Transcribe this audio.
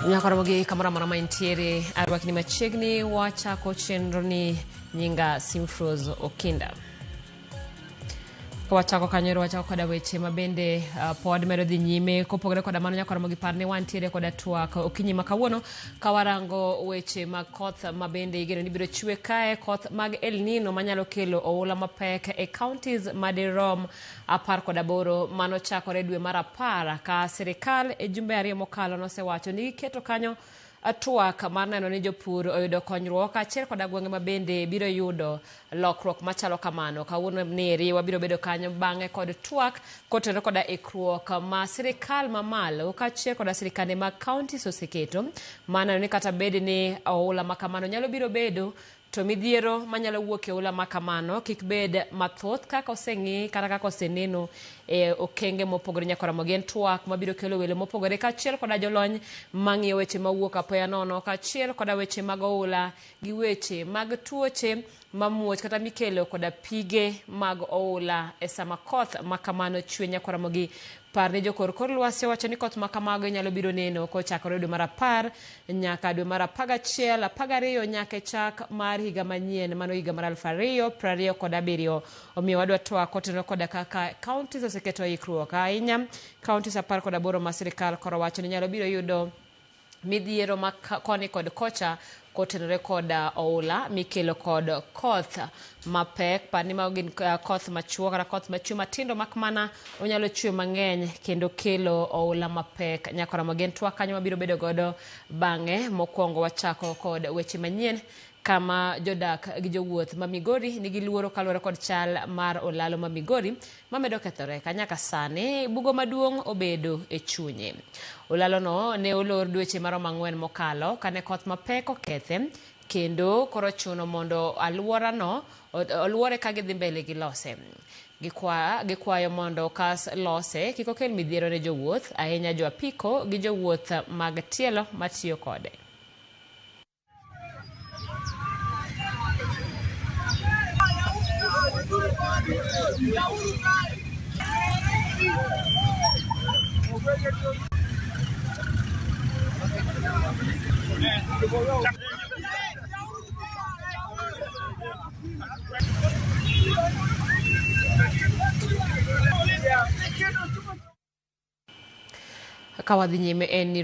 Nyakoromogi kamara mara maintiere arwakini machiegni wachako chenro ni nyinga Simfroz Okinda. Wachako kanyero wachako koda weche mabende pod medo dhi nyime kopogore koda mano nyakoromogi parne wantiere koda twak okinyi makawuono kawarango weche mag koth mabende igeno ni biro chwe kae koth mag El Nino manyalo kelo oula mapek e counties madirom 18 mano chakore dwe mar 10 ka sirikal e jumbe ariyo mokalo nosewacho ni keto kanyo twak mar neno ni jopur oyudo konyruok achiel koda gwenge mabende biro yudo lokruok machalo kamano. Kawuono neri wabiro bedo kanyo bang'e kod twak kotenore koda ikruok ma sirikal mamalo kaachiel koda sirikande mag counties oseketo maneno ni kata bed ni oula makamano nyalo biro bedo to midhiero manyalo wuok e oula makamano kik bed mathoth kaka oseng'i kata kaka oseneno e okenge mopogore nyakoromogi en twak mabiro kelo welo mopogore kaachiel koda jolony mang'iyo weche mawuok apoya nono kaachiel koda weche mag oula gi weche mag tuoche mamuoch kata mikelo koda pige mag oula e sama koth makamano chwe nyakoromogi parne jokor kor lwasi wacho ni koth makamago nyalo biro neno kochakore dwe mar 10 nyaka dwe mar 11, 12 nyaka chak mar higa manyien mano higa mar 2027. Omiyo wadwa twak kotenore koda kaka counties oseketo ikruok ahinya counties 18 ma sirikal koro wacho ni nyalo biro yudo midhiero ma koni kod kocha kotenore koda oula mikelo kod koth mapek pani ma gin koth machuok kata koth machwe matindo makmana onyalo chwe mang'eny kendo kelo oula mapek nyakoromogi en twak kanyo mabiro bedo godo bang'e mokwongo wachako kod weche manyien kama jodak gi jowuoth ma Migori nigi luoro kaluwore kod chal mar olalo ma Migori mamedo kethore kanyaka sani bugo maduong' obedo e chunye. Olalo no ne olor dweche marom 4 mokalo kane koth mapek okethe kendo koro chuno mondo oluore ka gidhi mbele gi lose. Gikwayo mondo kas lose kik okel midhiero ne jowuoth ahinya jo apiko gi jowuoth mag tielo matiyo kode. Kawadhi nyime en